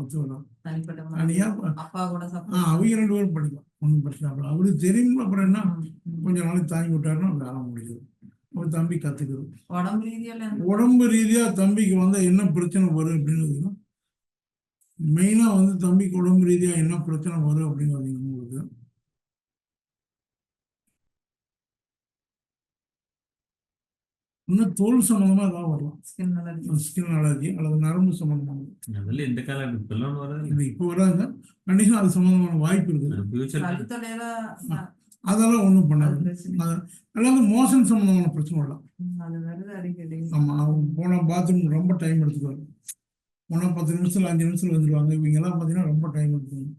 [SPEAKER 1] ஒத்து வரும்.
[SPEAKER 3] தனிப்பட்ட
[SPEAKER 1] தனியா
[SPEAKER 3] முறையில அப்பா கூட
[SPEAKER 1] அவங்க 2 பேரும் படிக்கலாம். ஒன்றும் பிரச்சனை இல்லை. அவருக்கு தெரியுங்களா? அப்புறம் என்ன கொஞ்ச நாளைக்கு தாங்கி விட்டாருன்னா வேலை முடியுது. ஒரு தம்பி கத்துக்குது. உடம்பு ரீதியா தம்பிக்கு வந்து என்ன பிரச்சனை வரும் அப்படின்னு மெயினா வந்து தம்பிக்கு உடம்பு ரீதியா என்ன பிரச்சனை வரும் அப்படின்னு உங்களுக்கு இன்னும் தோல் சம்பந்தமா ஏதாவது வரலாம். ஸ்கின் அலர்ஜி அல்லது நரம்பு சம்பந்தமான
[SPEAKER 2] இந்த காலம்
[SPEAKER 1] இப்போ வராங்க. கண்டிஷன் அது சம்பந்தமான வாய்ப்பு இருக்குது. அதெல்லாம் ஒண்ணும் பண்ணாது. அதாவது மோஷன் சம்பந்தமான பிரச்சனை வரலாம். ஆமா, அவங்க போன பாத்ரூம் ரொம்ப டைம் எடுத்துக்குவாங்க. போனா 10 நிமிஷத்துல 5 நிமிஷத்துல வந்துடுவாங்க. இவங்க எல்லாம் பாத்தீங்கன்னா ரொம்ப டைம் எடுத்துவாங்க.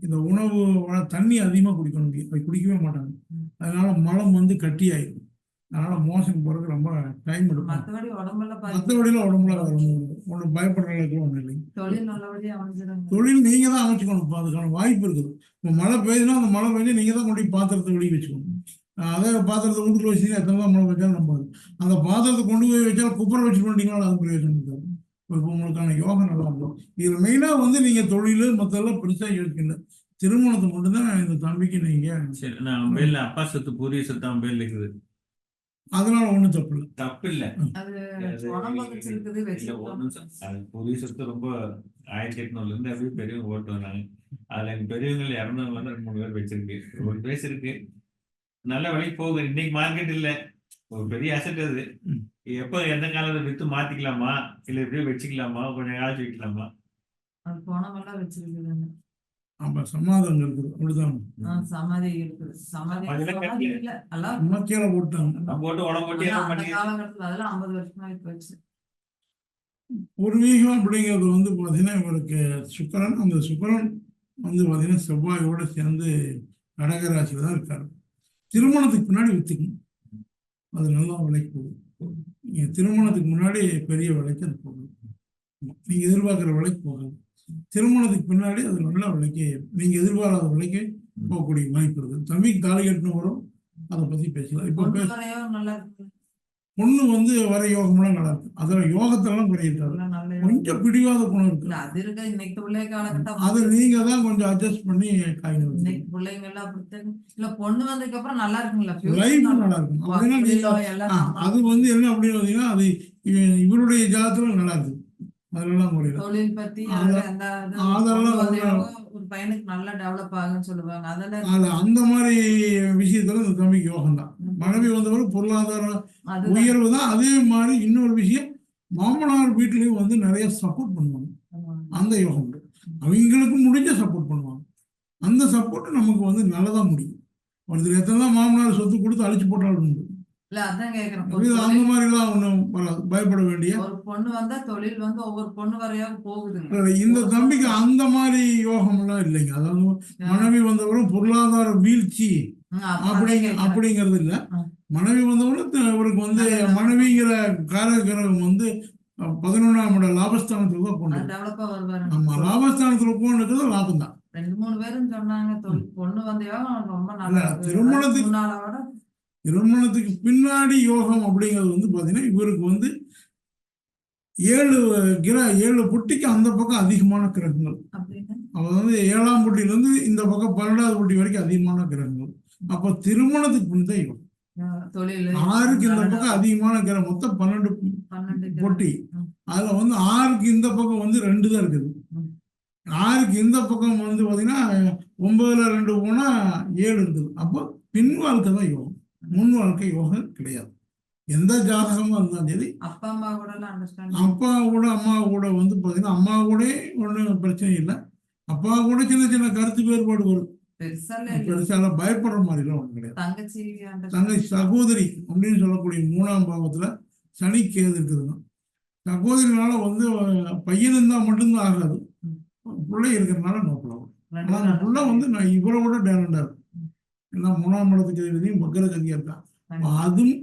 [SPEAKER 1] இந்த உணவு தண்ணி அதிகமா குடிக்கணும். குடிக்கவே மாட்டாங்க. அதனால மலம் வந்து கட்டி ஆயிடும். அதனால மோஷன் போறதுக்கு ரொம்ப டைம் எடுக்கும். மற்றபடியில உடம்புல ஒன்றும் பயப்படுற அளவுக்கு ஒன்றும் இல்லைங்க. தொழில் நீங்க தான் அமைச்சுக்கணும். அதுக்கான வாய்ப்பு இருக்குது. இப்போ மழை பெய்யுதுன்னா அந்த மழை பெய்ஞ்சு நீங்க தான் கொண்டு பாத்திரத்தை வெளியே வச்சுக்கணும். அதே பாத்திரத்தை வீட்டுக்குள்ள வச்சீங்கன்னா எத்தனை தான் மழை பெய்ஞ்சாலும் நம்பாது. அந்த பாத்திரத்தை கொண்டு போய் வச்சாலும் குப்பரை வச்சு பண்ணிட்டீங்கன்னா அது பிரயோஜனம் இருக்காது. இப்போ உங்களுக்கான யோகம் நல்லா இருக்கும். இதுல மெயினா வந்து நீங்க தொழில் மற்றெல்லாம் பெருசா யோசிக்கல. திருமணத்தை மட்டும்தான் இந்த தம்பிக்கு நீங்க
[SPEAKER 2] அப்பா சொத்து பூரிய சொத்து அவன் பேர்ல இருக்குது.
[SPEAKER 1] அதனால ஒண்ணும் தப்பு
[SPEAKER 2] இல்ல. புதிய சொத்து ரொம்ப 1800 இருந்து அப்படியே பெரியவங்க ஓட்டு வந்தாங்க. அதுல எங்க பெரியவங்க இறந்தவங்க வந்து 2-3 பேர் வச்சிருக்கு. ஒரு பேஸ் இருக்கு. நல்ல வழி போகுது. இன்னைக்கு மார்க்கெட் இல்ல. ஒரு பெரிய அசெட் அது. எப்ப எந்த காலத்துல வித்து மாத்திக்கலாமா இல்ல எப்படியும் வச்சுக்கலாமா கொஞ்சம் காலத்து வைக்கலாமா?
[SPEAKER 1] ஆமா, சமாதானம் இருக்குது. அப்படிதான்
[SPEAKER 3] சமாதி இருக்குது.
[SPEAKER 1] கீழே போட்டாங்க.
[SPEAKER 3] அதெல்லாம் 50 வருஷமா போச்சு.
[SPEAKER 1] பூர்வீகம் அப்படிங்கிறது வந்து பாத்தீங்கன்னா இவருக்கு சுக்கிரன். அந்த சுக்கிரன் வந்து பாத்தீங்கன்னா செவ்வாயோட சேர்ந்து கடகராசியில தான் இருக்காரு. திருமணத்துக்கு பின்னாடி வித்துக்கணும். அது நல்லா விலைக்கு போகும். நீங்க திருமணத்துக்கு முன்னாடி பெரிய விலைக்கு அது போகும். நீங்க எதிர்பார்க்கிற விலைக்கு போகாது. திருமணத்துக்கு பின்னாடி அது நல்ல விலைக்கு நீங்க எதிர்பாராத விலைக்கு போகக்கூடிய வாய்ப்பு இருக்கு. தம்பிக்கு தாலி கட்டணும் வரும். அதை பத்தி பேசலாம். இப்போ பொண்ணு வந்து வர யோகம்லாம் நல்லா இருக்கு. அதுல யோகத்தெல்லாம் குறையிருக்காது. கொஞ்சம் பிடிவாத குணம் இருக்கு. அதை நீங்க தான் கொஞ்சம் அட்ஜஸ்ட் பண்ணி காய்கறி
[SPEAKER 3] பொண்ணு வந்ததுக்கு அப்புறம் நல்லா இருக்குங்களா?
[SPEAKER 1] லைஃப் நல்லா இருக்கும். அப்படின்னா அது வந்து என்ன அப்படின்னு பாத்தீங்கன்னா அது இவருடைய ஜாதத்துல நல்லா இருக்கு. அதெல்லாம் முடியல.
[SPEAKER 3] தொழில் பத்தி அதெல்லாம் ஒரு பையனுக்கு நல்லா டெவலப் ஆகுன்னு சொல்லுவாங்க. அதெல்லாம்
[SPEAKER 1] அந்த மாதிரி விஷயத்துல இந்த தம்பிக்கு யோகம் தான். மனைவி வந்தவரை பொருளாதார உயர்வு தான். அதே மாதிரி இன்னொரு விஷயம், மாமனார் வீட்லயும் வந்து நிறைய சப்போர்ட் பண்ணுவாங்க. அந்த யோகம் அவங்களுக்கு முடிஞ்ச சப்போர்ட் பண்ணுவாங்க. அந்த சப்போர்ட் நமக்கு வந்து நல்லதா முடியும். ஒருத்தர் எத்தனை மாமனார் சொத்து கொடுத்து அழிச்சு போட்டாலும் உண்டு. அந்த மாதிரி எல்லாம் ஒண்ணும் பயப்பட வேண்டிய.
[SPEAKER 3] ஒரு பொண்ணு வந்தா தொழில் வந்து ஒவ்வொரு பொண்ணு வரையா போகுது.
[SPEAKER 1] இந்த தம்பிக்கு அந்த மாதிரி யோகம் எல்லாம் இல்லைங்க. அதாவது மனைவி வந்தவரும் பொருளாதார வீழ்ச்சி அப்படிங்கிறது இல்ல. மனைவி வந்தவரும் இவருக்கு வந்து மனைவிங்கிற காரகிரகம் வந்து 11ஆம் இட லாபஸ்தானத்துல தான் கொண்டு. ஆமா, லாபஸ்தானத்துல போனது லாபம் தான்.
[SPEAKER 3] 2-3 பேரும் சொன்னாங்க பொண்ணு வந்த ரொம்ப நல்லா.
[SPEAKER 1] திருமணத்துக்கு பின்னாடி யோகம் அப்படிங்கிறது வந்து பாத்தீங்கன்னா இவருக்கு வந்து 7 புட்டிக்கு அந்த பக்கம் அதிகமான கிரகங்கள். அவ வந்து 7ஆம் புட்டியில இருந்து இந்த பக்கம் 12வது புட்டி வரைக்கும் அதிகமான கிரகங்கள். அப்ப திருமணத்துக்கு பின்தான் யோகம். 6க்கு இந்த பக்கம் அதிகமான கிரகம். மொத்தம் 12 பொட்டி. அதுல வந்து 6க்கு இந்த பக்கம் வந்து 2 தான் இருக்குது. 6க்கு இந்த பக்கம் வந்து பாத்தீங்கன்னா 9ல 2 போனா 7 இருக்குது. அப்போ பின் வாழ்க்கை தான் யோகம். முன் வாழ்க்கை யோகம் கிடையாது. எந்த ஜாதகமா இருந்தாலும் சரி,
[SPEAKER 3] அப்பா அம்மா கூட அண்டர்ஸ்டாண்டிங்.
[SPEAKER 1] அப்பா கூட அம்மா கூட வந்து பார்த்தீங்கன்னா அம்மா கூட ஒன்றும் பிரச்சனை இல்லை, அப்பா கூட சின்ன சின்ன கருத்து வேறுபாடு வரும்.
[SPEAKER 3] பெருசால இல்ல.
[SPEAKER 1] பெருசாலாம் பயப்படுற மாதிரிலாம் ஒன்றும் கிடையாது.
[SPEAKER 3] தங்கச்சி
[SPEAKER 1] தங்கை சகோதரி அப்படின்னு சொல்லக்கூடிய 3ஆம் பாவத்துல சனி கேது இருக்குதுங்க. சகோதரினால வந்து பையன் இருந்தா மட்டும்தான் ஆகாது, பிள்ளை இருக்கிறதுனால நோக்கலாம். ஆனா அந்த புள்ள வந்து நான் இவரை விட டேலண்டா இருக்கும். ஏன்னா 3ஆம் இடத்துக்கு எழுதியும் வக்கரகதியா இருக்கான். அதுவும்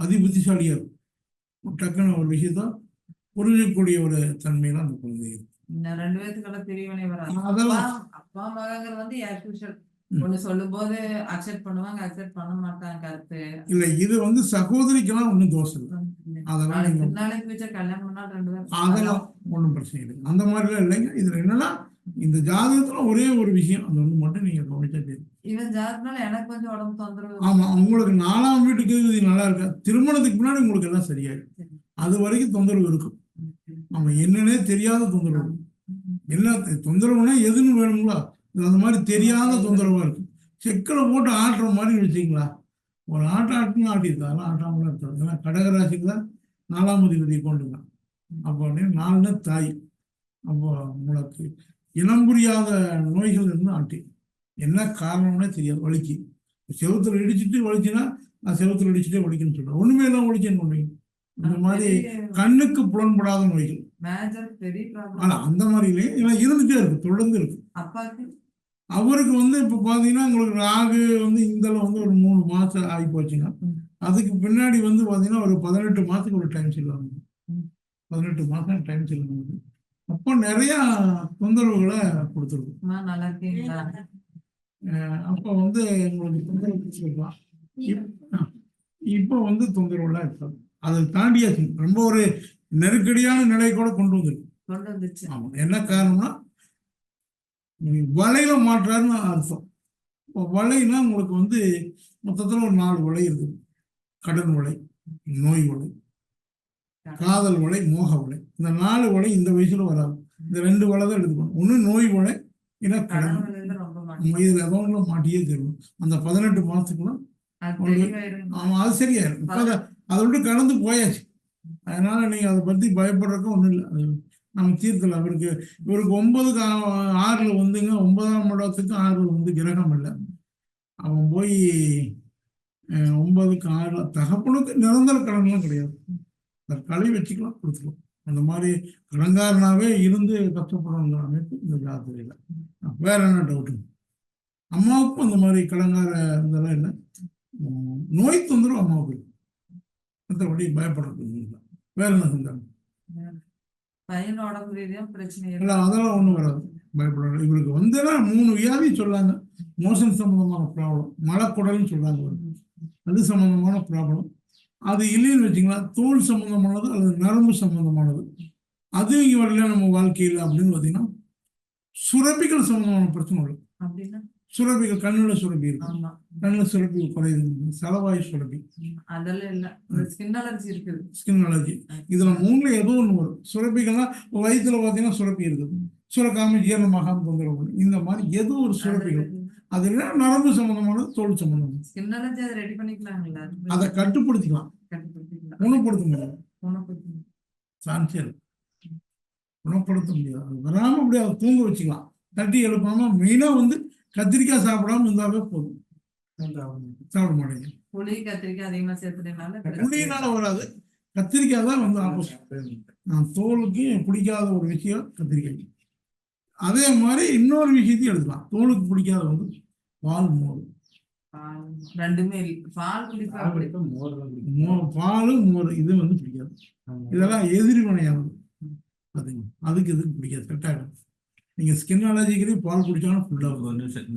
[SPEAKER 1] அதி புத்திசாலியா இருக்கும். டக்குன்னு ஒரு விஷயத்த புரிஞ்சக்கூடிய ஒரு தன்மையில அந்த குழந்தை இருக்கு.
[SPEAKER 3] 2 பேத்துக்குள்ள பிரிவினை வராது.
[SPEAKER 1] அதெல்லாம்
[SPEAKER 3] அப்பா மகங்கிறது வந்து as usual. ஒண்ணு சொல்லும் போது அக்செப்ட் பண்ணுவாங்க, அக்செப்ட் பண்ண மாட்டாங்க கருத்து.
[SPEAKER 1] இல்ல, இது வந்து சகோதரிக்கெல்லாம் ஒன்றும் தோஷம் இல்லை. அதெல்லாம் நீங்க
[SPEAKER 3] பின்னாலே ஃபியூச்சர் கல்யாணம் பண்ணா 2 பேரும்
[SPEAKER 1] அதெல்லாம் ஒன்றும் பிரச்சனை இல்லை. அந்த மாதிரிலாம் இல்லைங்க. இதுல என்னன்னா இந்த ஜாதகத்துல ஒரே ஒரு விஷயம், அது ஒன்று மட்டும் நீங்க கவனிச்சா தெரியும்.
[SPEAKER 3] இவன் ஜாதகனால எனக்கு கொஞ்சம் உடம்பு தொந்தரவு.
[SPEAKER 1] ஆமா, உங்களுக்கு 4ஆம் வீட்டுக்கு இது நல்லா இருக்கா, திருமணத்துக்கு முன்னாடி உங்களுக்கு எல்லாம் சரியாயிடும். அது வரைக்கும் தொந்தரவு இருக்கும். நம்ம என்னன்னே தெரியாத தொந்தரவு. என்ன தொந்தரவுனா எதுன்னு வேணுங்களா, அந்த மாதிரி தெரியாத தொந்தரவா இருக்கும். செக்கில் போட்டு ஆட்டுற மாதிரி வச்சுங்களா, ஒரு ஆட்டுன்னு ஆட்டியிருக்காங்க, ஆட்டாமலாம் இருக்காது. ஏன்னா கடகராசிக்கு தான் 4ஆம் அதிபதியை கொண்டுங்க. அப்போ 4ன்னு தாய். அப்போ உங்களுக்கு இனம் புரியாத நோய்கள் இருந்து ஆட்டி, என்ன காரணம்னே தெரியாது, வலிக்கு. செவுத்துல இடிச்சுட்டு வலிச்சுன்னா நான் செவுத்துல இடிச்சுட்டே வலிக்குன்னு சொல்றேன், ஒண்ணுமே எல்லாம் வலிச்சுன்னு ஒண்ணுங்க. இந்த மாதிரி கண்ணுக்கு புலன்படாத நோய்கள். ஆனா அந்த மாதிரி இல்லையே, ஏன்னா இருந்துட்டே இருக்கு, தொடர்ந்து இருக்கு.
[SPEAKER 3] அப்பாக்கு
[SPEAKER 1] அவருக்கு வந்து இப்ப பாத்தீங்கன்னா உங்களுக்கு ராகு வந்து இந்தல வந்து ஒரு 3 மாசம் ஆகி போச்சுங்க. அதுக்கு பின்னாடி வந்து பாத்தீங்கன்னா ஒரு 18 மாசத்துக்கு ஒரு டைம் செல்லுவாங்க. 18 மாசம் டைம் செல்லுவாங்க. அப்போ நிறைய தொந்தரவுகளை கொடுத்துருக்கும்.
[SPEAKER 3] நல்லா இருக்கீங்களா?
[SPEAKER 1] அப்போ வந்து உங்களுக்கு தொந்தரவு கொடுத்துருக்கலாம். இப்போ வந்து தொந்தரவுலாம் இருக்காது. அதை தாண்டியாச்சு, ரொம்ப ஒரு நெருக்கடியான நிலை கூட கொண்டு வந்துருக்கு. ஆமா, என்ன காரணம்னா வலையில மாற்றாருன்னு அர்த்தம். இப்போ வலைனா உங்களுக்கு வந்து மொத்தத்தில் ஒரு 4 வலை இருக்குது. கடன் வலை, நோய் வலை, காதல் வலை, மோக வலை. இந்த 4 வலை இந்த வயசுல வராது. இந்த 2 வலை தான் எடுத்துக்கணும். ஒன்று நோய் வலை, இல்லை கடன். இதுல ஏதோ ஒன்று மாட்டியே தரும். அந்த 18 மாசத்துக்குலாம் அது சரியாயிரும். இப்போ அதை விட்டு கடந்து போயாச்சு. அதனால நீங்க அதை பத்தி பயப்படுறதுக்கு ஒன்றும் இல்லை. அது நம்ம தீர்க்கல. இவருக்கு 9க்கு 6ல வந்துங்க, 9ஆம் இடத்துக்கு 6ல வந்து கிரகம் இல்லை. அவன் போய் 9க்கு 6ல தகப்பனுக்கு நிரந்தர கடன்லாம் கிடையாது, தற்காலிகம் வச்சுக்கலாம், கொடுத்துக்கலாம். அந்த மாதிரி கடன்காரனாவே இருந்து கஷ்டப்படுற அமைப்பு இந்த ஜாதகம் இல்லை. வேற என்ன டவுட்டு? அம்மாவுக்கும் அந்த மாதிரி கடன்கார இதெல்லாம் இல்லை. நோய் தொந்தரவு அம்மாவுக்கு இல்லை, மற்றபடி பயப்படுறது இல்லை. வேற என்ன செஞ்சாங்க? அதெல்லாம் ஒண்ணும் வராது, பயப்படாது. இவருக்கு வந்து 3 வியாதி சொல்லாங்க. மோஷன் சம்பந்தமான ப்ராப்ளம், மலக்குடல்னு சொல்றாங்க, அது சம்பந்தமான ப்ராப்ளம். அது இல்லைன்னு வச்சுங்களா, தோல் சம்பந்தமானது அல்லது நரம்பு சம்பந்தமானது. அது இங்க வரல நம்ம வாழ்க்கையில் அப்படின்னு பார்த்தீங்கன்னா சுரப்பிகள் சம்பந்தமான பிரச்சனை வரும். சுரப்பிகள், கண்ணுல சுரப்பி இருக்கு, கண்ணுல சுரப்பி குறையுது, சலவாயு சுரப்பி, ஸ்கின் அலர்ஜி. இதுல 3ல ஏதோ ஒண்ணு வரும். சுரப்பிகள்லாம் வயிற்றுல பாத்தீங்கன்னா சுரப்பி இருக்குது, சுரக்காம ஜீரணமாகாம தொந்தரவு. இந்த மாதிரி ஏதோ ஒரு சுரப்பிகள், அது இல்லைன்னா நரம்பு சம்பந்தமானது, தோல் சம்பந்தமானது. அதை கட்டுப்படுத்திக்கலாம், குணப்படுத்த முடியாது. சான்சியல் குணப்படுத்த முடியாது, அது வராம அப்படியே அதை தூங்க வச்சுக்கலாம், தட்டி எழுப்பாம. மெயினா வந்து கத்திரிக்காய் சாப்பிடாம இருந்தாவே போதும். சாப்பிட மாட்டேங்க,
[SPEAKER 3] புளி கத்திரிக்காய் அதிகமா சேர்த்துனால
[SPEAKER 1] புளியினால வராது, கத்திரிக்காய் தான் வந்து ஆப்போசிட். தோலுக்கு பிடிக்காத ஒரு விஷயம் கத்திரிக்காய். அதே மாதிரி இன்னொரு விஷயத்தையும் எடுக்கலாம். தோலுக்கு பிடிக்காத வந்து பால், மோர்.
[SPEAKER 3] ரெண்டுமே பால்
[SPEAKER 1] பால், மோர் இது வந்து பிடிக்காது. இதெல்லாம் எதிர்வினையானது. அதுக்கு எதுக்கு பிடிக்காது, செட் ஆகும். நீங்க ஸ்கின் அலர்ஜிக்கு பால் குடிச்சாலும் ஃபுல்லா